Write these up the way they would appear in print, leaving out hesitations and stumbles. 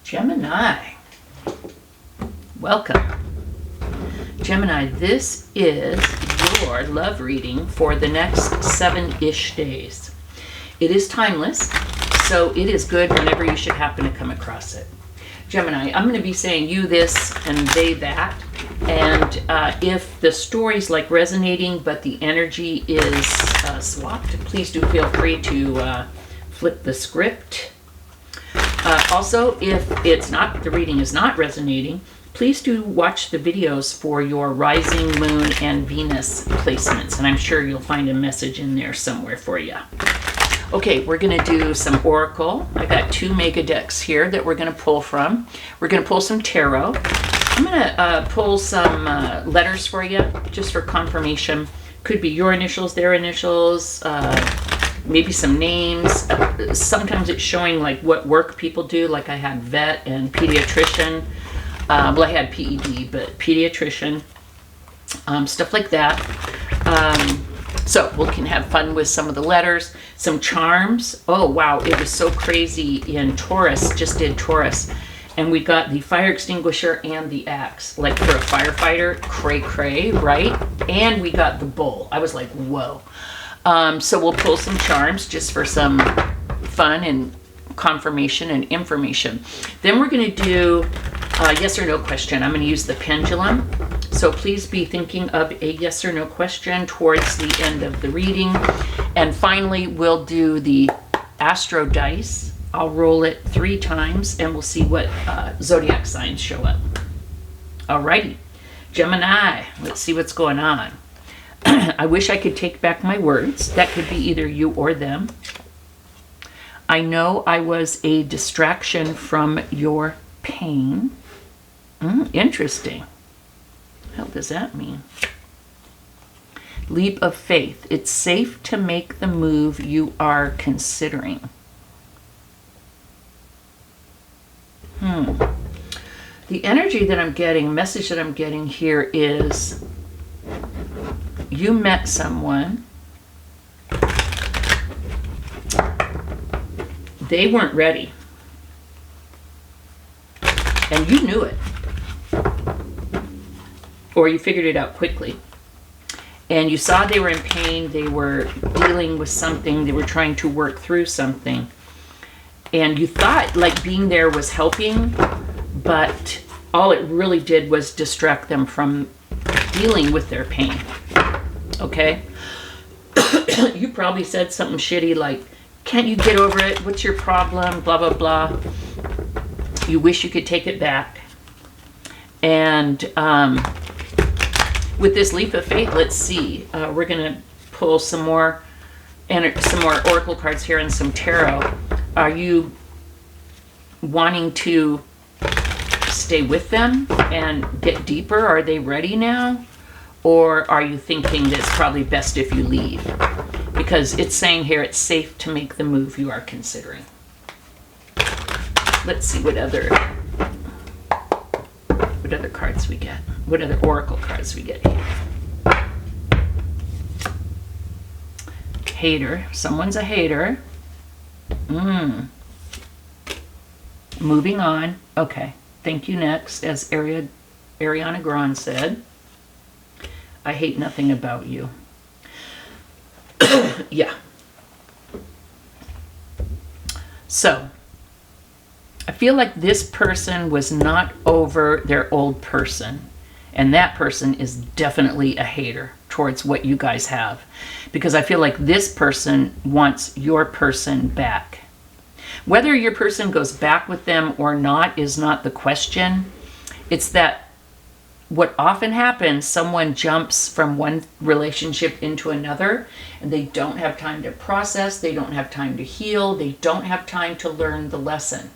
Gemini, welcome. Gemini, this is your love reading for the next 7-ish days. It is timeless, so it is good whenever you should happen to come across it. Gemini, I'm going to be saying you this and they that, and if the story's like resonating but the energy is swapped, please do feel free to flip the script. Also, if it's not, the reading is not resonating, please do watch the videos for your rising moon and Venus placements, and I'm sure you'll find a message in there somewhere for you. Okay, we're going to do some oracle. I got 2 mega decks here that we're going to pull from. We're going to pull some tarot. I'm going to pull some letters for you, just for confirmation. Could be your initials, their initials, maybe some names. Sometimes it's showing like what work people do, like I had vet and pediatrician. Well, I had PED, but pediatrician, stuff like that. So we can have fun with some of the letters, some charms. Oh, wow, it was so crazy in Taurus, just did Taurus. And we got the fire extinguisher and the axe, like for a firefighter, cray, right? And we got the bull. I was like, whoa. So we'll pull some charms just for some fun and confirmation and information. Then we're going to do a yes or no question. I'm going to use the pendulum. So please be thinking of a yes or no question towards the end of the reading. And finally, we'll do the astro dice. I'll roll it 3 times and we'll see what zodiac signs show up. Alrighty, Gemini, let's see what's going on. I wish I could take back my words. That could be either you or them. I know I was a distraction from your pain. Interesting. What the hell does that mean? Leap of faith. It's safe to make the move you are considering. The energy that I'm getting, message that I'm getting here is you met someone. They weren't ready. And you knew it. Or you figured it out quickly. And you saw they were in pain, they were dealing with something, they were trying to work through something. And you thought like being there was helping, but all it really did was distract them from dealing with their pain. Okay? You probably said something shitty like, can't you get over it? What's your problem? Blah, blah, blah. You wish you could take it back. And with this leap of faith, let's see. We're going to pull some more oracle cards here and some tarot. Are you wanting to stay with them and get deeper? Are they ready now? Or are you thinking that it's probably best if you leave? Because it's saying here it's safe to make the move you are considering. Let's see what other cards we get. What other oracle cards we get here. Hater. Someone's a hater. Moving on. Okay. Thank you next. As Ariana Grande said, I hate nothing about you. Yeah. So, I feel like this person was not over their old person. And that person is definitely a hater towards what you guys have. Because I feel like this person wants your person back. Whether your person goes back with them or not is not the question. It's that what often happens, someone jumps from one relationship into another and they don't have time to process, they don't have time to heal, they don't have time to learn the lesson.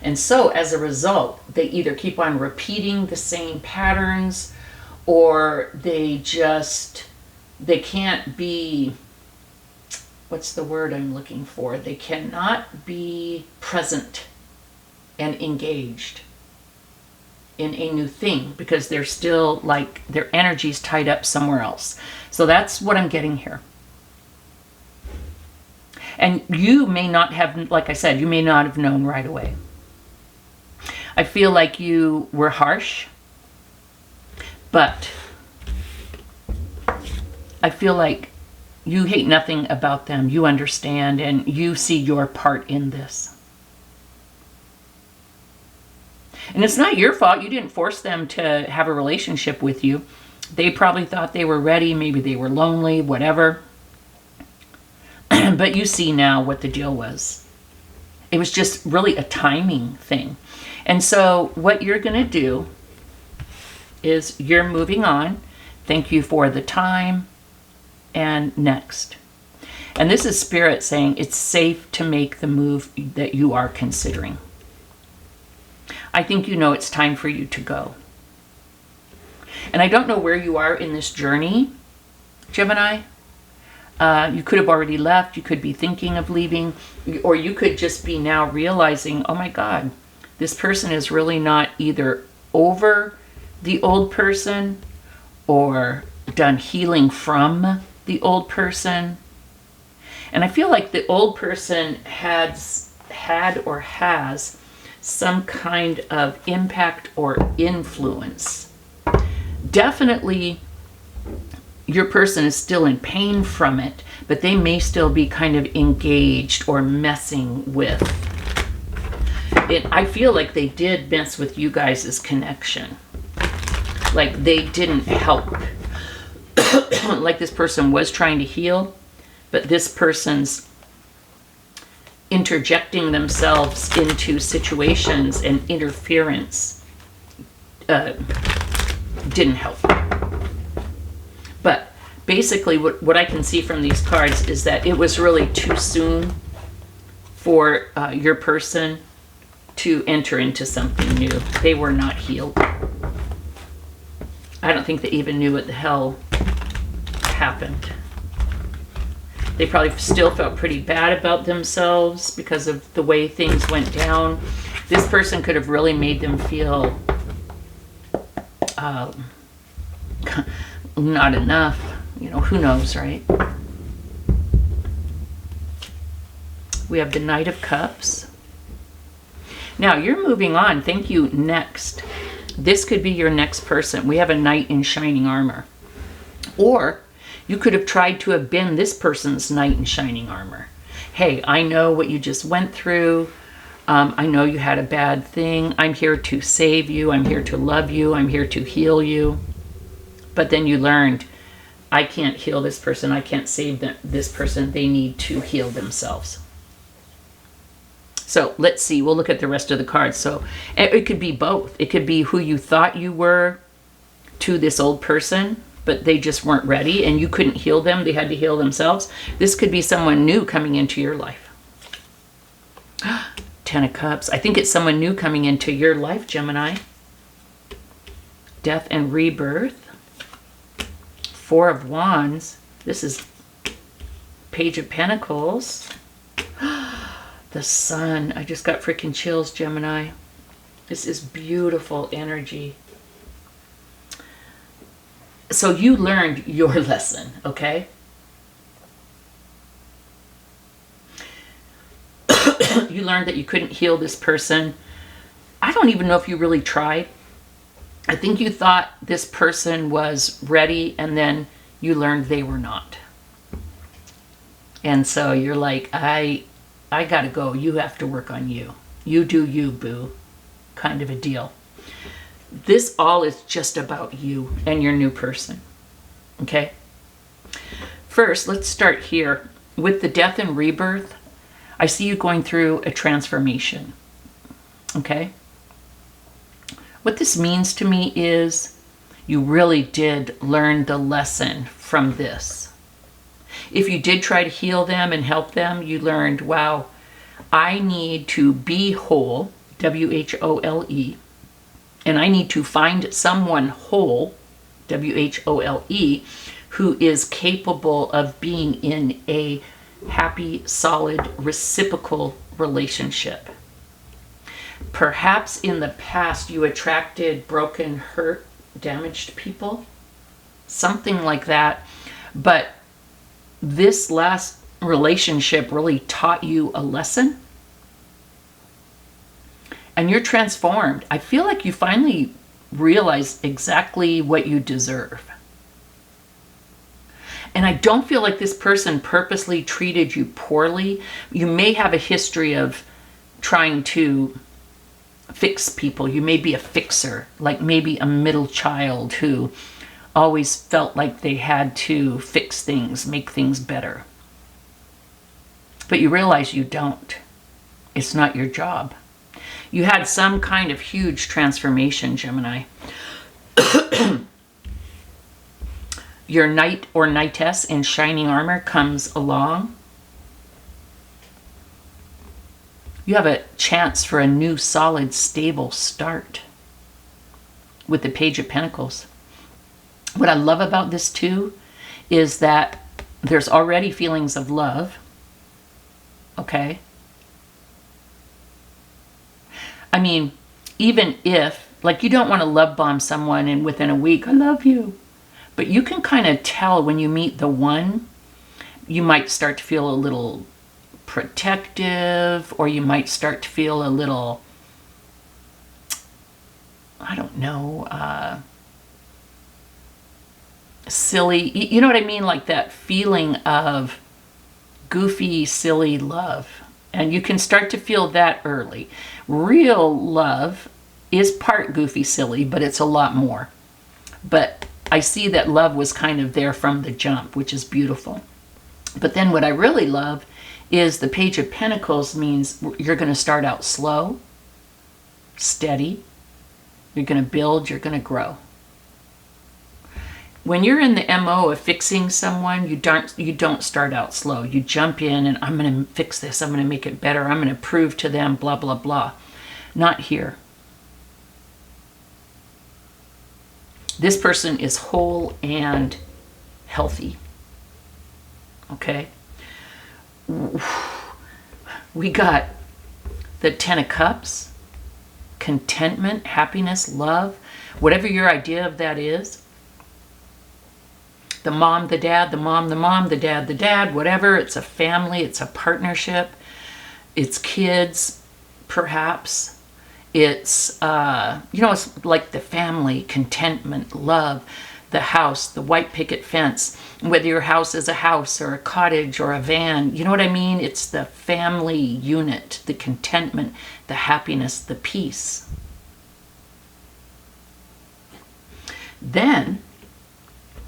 And so as a result, they either keep on repeating the same patterns or they can't be, what's the word I'm looking for? They cannot be present and engaged in a new thing because they're still like their energy's tied up somewhere else. So that's what I'm getting here. And you may not have, like I said, you may not have known right away. I feel like you were harsh, but I feel like you hate nothing about them. You understand and you see your part in this. And it's not your fault. You didn't force them to have a relationship with you. They probably thought they were ready. Maybe they were lonely, whatever. But you see now what the deal was. It was just really a timing thing. And so what you're going to do is you're moving on. Thank you for the time. And next. And this is Spirit saying it's safe to make the move that you are considering. I think you know it's time for you to go. And I don't know where you are in this journey, Gemini. You could have already left. You could be thinking of leaving. Or you could just be now realizing, oh my God, this person is really not either over the old person or done healing from the old person. And I feel like the old person had or has some kind of impact or influence. Definitely your person is still in pain from it, but they may still be kind of engaged or messing with it. I feel like they did mess with you guys' connection. Like they didn't help. Like this person was trying to heal, but this person's interjecting themselves into situations and interference didn't help. But basically what I can see from these cards is that it was really too soon for your person to enter into something new. They were not healed. I don't think they even knew what the hell happened. They probably still felt pretty bad about themselves because of the way things went down. This person could have really made them feel not enough. You know, who knows, right? We have the Knight of Cups. Now you're moving on. Thank you. Next. This could be your next person. We have a knight in shining armor. Or you could have tried to have been this person's knight in shining armor. Hey, I know what you just went through. I know you had a bad thing. I'm here to save you. I'm here to love you. I'm here to heal you. But then you learned, I can't heal this person. I can't save this person. They need to heal themselves. So let's see. We'll look at the rest of the cards. So it could be both. It could be who you thought you were to this old person, but they just weren't ready and you couldn't heal them. They had to heal themselves. This could be someone new coming into your life. Ten of Cups. I think it's someone new coming into your life, Gemini. Death and rebirth. Four of Wands. This is Page of Pentacles. The Sun. I just got freaking chills, Gemini. This is beautiful energy. So you learned your lesson, okay? You learned that you couldn't heal this person. I don't even know if you really tried. I think you thought this person was ready and then you learned they were not. And so you're like, I gotta go. You have to work on you. You do you, boo. Kind of a deal. This all is just about you and your new person. Okay? First, let's start here. With the death and rebirth, I see you going through a transformation. Okay? What this means to me is you really did learn the lesson from this. If you did try to heal them and help them, you learned, wow, I need to be whole, W-H-O-L-E, and I need to find someone whole, W-H-O-L-E, who is capable of being in a happy, solid, reciprocal relationship. Perhaps in the past you attracted broken, hurt, damaged people, something like that, but this last relationship really taught you a lesson. And you're transformed. I feel like you finally realize exactly what you deserve. And I don't feel like this person purposely treated you poorly. You may have a history of trying to fix people. You may be a fixer, like maybe a middle child who always felt like they had to fix things, make things better. But you realize you don't. It's not your job. You had some kind of huge transformation, Gemini. Your knight or knightess in shining armor comes along. You have a chance for a new, solid, stable start with the Page of Pentacles. What I love about this too is that there's already feelings of love. Okay? I mean, even if, like, you don't want to love bomb someone and within a week, I love you. But you can kind of tell when you meet the one, you might start to feel a little protective, or you might start to feel a little, I don't know, silly. You know what I mean? Like that feeling of goofy, silly love. And you can start to feel that early. Real love is part goofy, silly, but it's a lot more. But I see that love was kind of there from the jump, which is beautiful. But then what I really love is the Page of Pentacles means you're going to start out slow, steady. You're going to build, you're going to grow. When you're in the MO of fixing someone, you don't start out slow. You jump in and I'm going to fix this. I'm going to make it better. I'm going to prove to them, blah, blah, blah. Not here. This person is whole and healthy. Okay? We got the Ten of Cups, contentment, happiness, love, whatever your idea of that is. The mom, the dad, the mom, the mom, the dad, whatever. It's a family, it's a partnership, it's kids, perhaps. It's, it's like the family, contentment, love, the house, the white picket fence, whether your house is a house or a cottage or a van, you know what I mean? It's the family unit, the contentment, the happiness, the peace. Then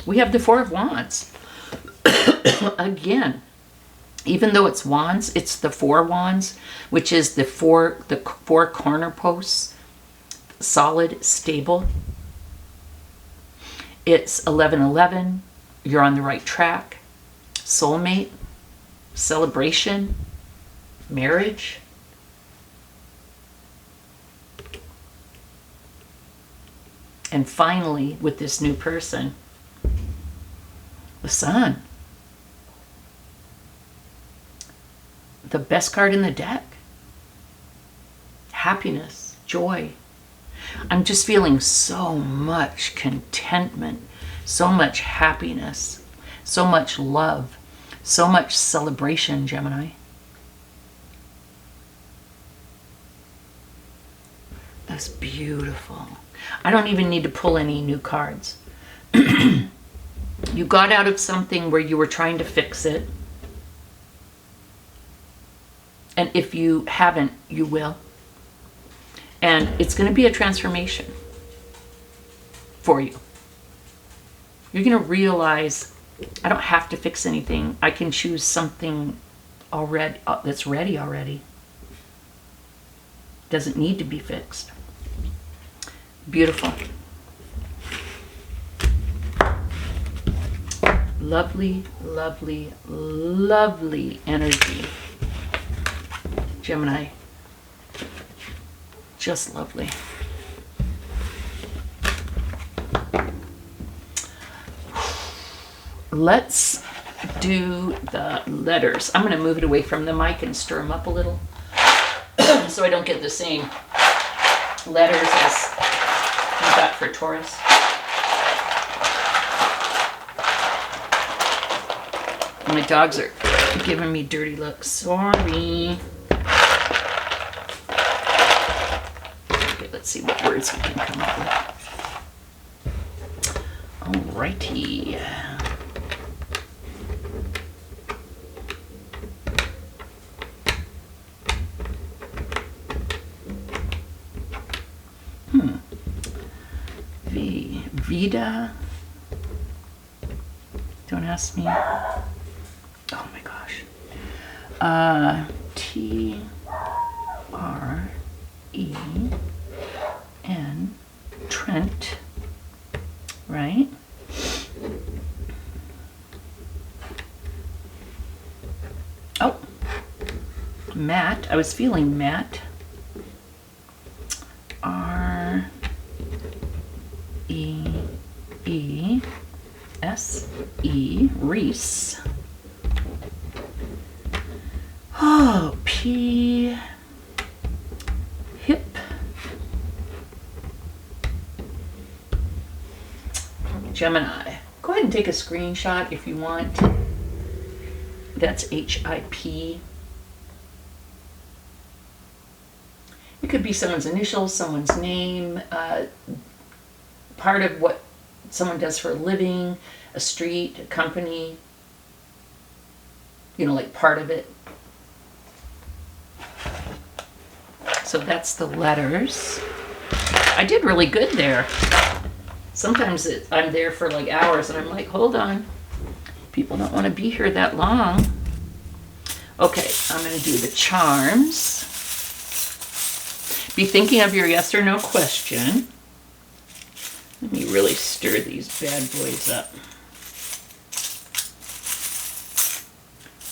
we have the Four of Wands. Again, even though it's wands, it's the four wands, which is the four corner posts, solid, stable. It's 11:11. You're on the right track. Soulmate, celebration, marriage. And finally, with this new person, the Sun. The best card in the deck. Happiness, joy. I'm just feeling so much contentment, so much happiness, so much love, so much celebration, Gemini. That's beautiful. I don't even need to pull any new cards. You got out of something where you were trying to fix it. And if you haven't, you will. And it's going to be a transformation for you. You're going to realize, I don't have to fix anything. I can choose something already that's ready already. Doesn't need to be fixed. Beautiful. Lovely, lovely, lovely energy. Gemini. Just lovely. Let's do the letters. I'm going to move it away from the mic and stir them up a little so I don't get the same letters as we got for Taurus. My dogs are giving me dirty looks. Sorry. see what words we can come up with. Alrighty. Vida. Don't ask me. Oh my gosh. T-R-E-N. Trent. Right? Oh. Matt. I was feeling Matt. R-E-E-S-E. Reese. Oh, P. Hip. Gemini. Go ahead and take a screenshot if you want. That's H-I-P. It could be someone's initials, someone's name, part of what someone does for a living, a street, a company, you know, like part of it. So that's the letters. I did really good there. Sometimes I'm there for like hours and I'm like, hold on. People don't want to be here that long. Okay, I'm going to do the charms. Be thinking of your yes or no question. Let me really stir these bad boys up.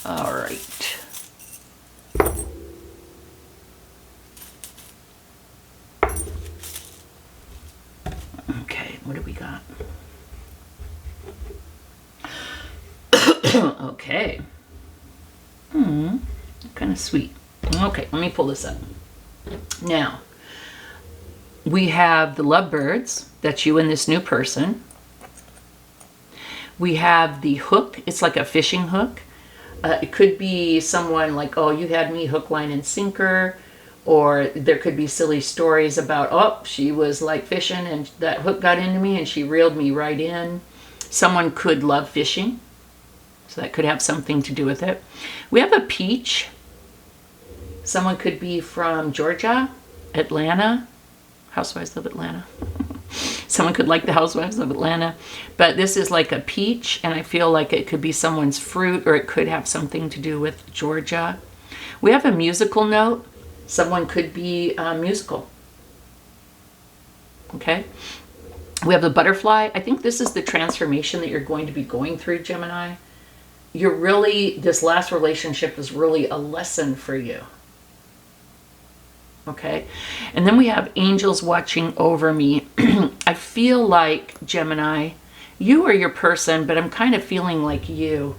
All right. Okay, what do we got? Okay. Kind of sweet. Okay, let me pull this up. Now, we have the lovebirds. That's you and this new person. We have the hook. It's like a fishing hook. It could be someone like, oh, you had me hook, line, and sinker. Or there could be silly stories about, oh, she was like fishing and that hook got into me and she reeled me right in. Someone could love fishing. So that could have something to do with it. We have a peach. Someone could be from Georgia, Atlanta, Housewives of Atlanta. Someone could like the Housewives of Atlanta. But this is like a peach, and I feel like it could be someone's fruit, or it could have something to do with Georgia. We have a musical note. Someone could be musical. Okay? We have the butterfly. I think this is the transformation that you're going to be going through, Gemini. You're really, this last relationship is really a lesson for you. Okay, and then we have angels watching over me. I feel like, Gemini, you are your person, but I'm kind of feeling like you.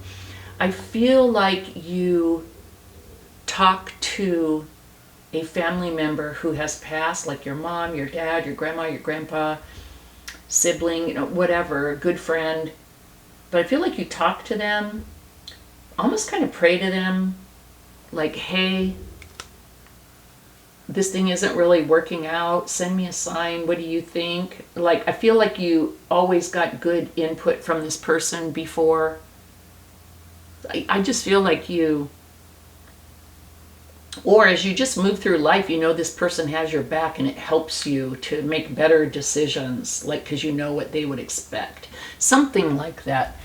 I feel like you talk to a family member who has passed, like your mom, your dad, your grandma, your grandpa, sibling, you know, whatever, a good friend. But I feel like you talk to them, almost kind of pray to them, like, hey, this thing isn't really working out. Send me a sign. What do you think? Like, I feel like you always got good input from this person before. I just feel like you, or as you just move through life, you know this person has your back and it helps you to make better decisions, like, because you know what they would expect. Something like that.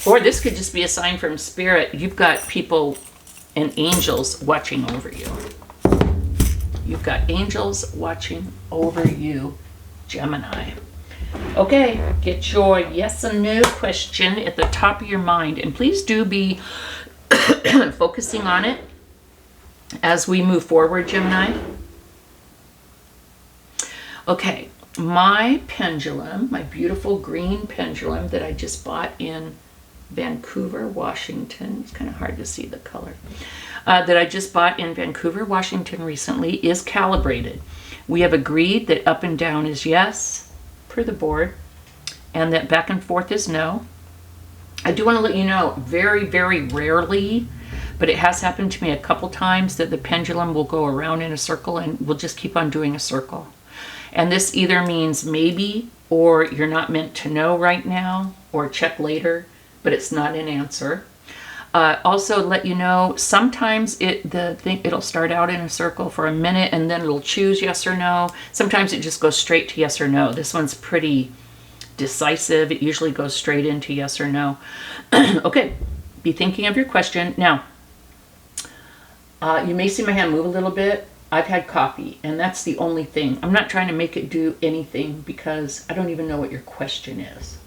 Or this could just be a sign from spirit. You've got people and angels watching over you. You've got angels watching over you, Gemini. Okay, get your yes and no question at the top of your mind. And please do be focusing on it as we move forward, Gemini. Okay, my pendulum, my beautiful green pendulum that I just bought in Vancouver, Washington. It's kind of hard to see the color. That I just bought in Vancouver, Washington recently, is calibrated. We have agreed that up and down is yes, per the board, and that back and forth is no. I do want to let you know, very, very rarely, but it has happened to me a couple times, that the pendulum will go around in a circle and we'll just keep on doing a circle. And this either means maybe, or you're not meant to know right now, or check later, but it's not an answer. Also let you know, sometimes it'll start out in a circle for a minute and then it'll choose yes or no. Sometimes it just goes straight to yes or no. This one's pretty decisive. It usually goes straight into yes or no. Okay, be thinking of your question. Now, you may see my hand move a little bit. I've had coffee, and that's the only thing. I'm not trying to make it do anything because I don't even know what your question is.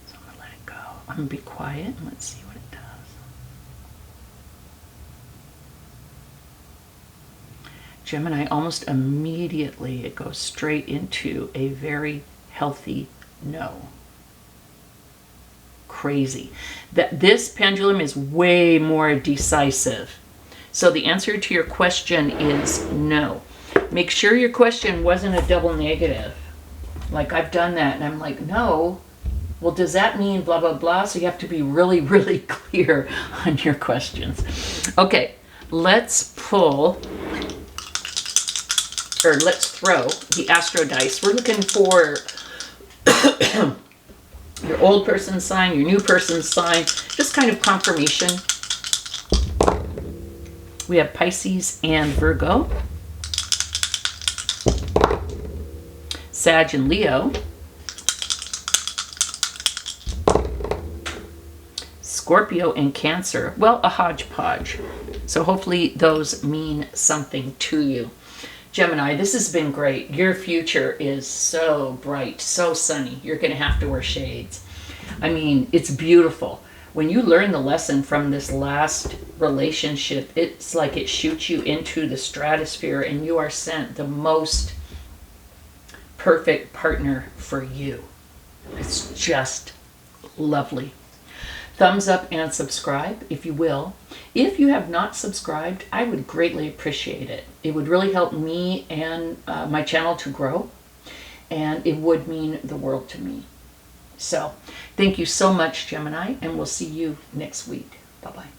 So I'm going to let it go. I'm going to be quiet and let's see what it does. Gemini, almost immediately it goes straight into a very healthy no. Crazy. This pendulum is way more decisive. So the answer to your question is no. Make sure your question wasn't a double negative. Like I've done that and I'm like, no. Well, does that mean blah, blah, blah? So you have to be really, really clear on your questions. Okay, let's pull, or let's throw the Astro dice. We're looking for your old person's sign, your new person's sign, just kind of confirmation. We have Pisces and Virgo, Sag and Leo, Scorpio and Cancer. Well, a hodgepodge. So hopefully those mean something to you. Gemini, this has been great. Your future is so bright, so sunny. You're going to have to wear shades. I mean, it's beautiful. When you learn the lesson from this last relationship, it's like it shoots you into the stratosphere and you are sent the most perfect partner for you. It's just lovely. Thumbs up and subscribe if you will. If you have not subscribed, I would greatly appreciate it. It would really help me and my channel to grow, and it would mean the world to me. So thank you so much, Gemini, and we'll see you next week. Bye-bye.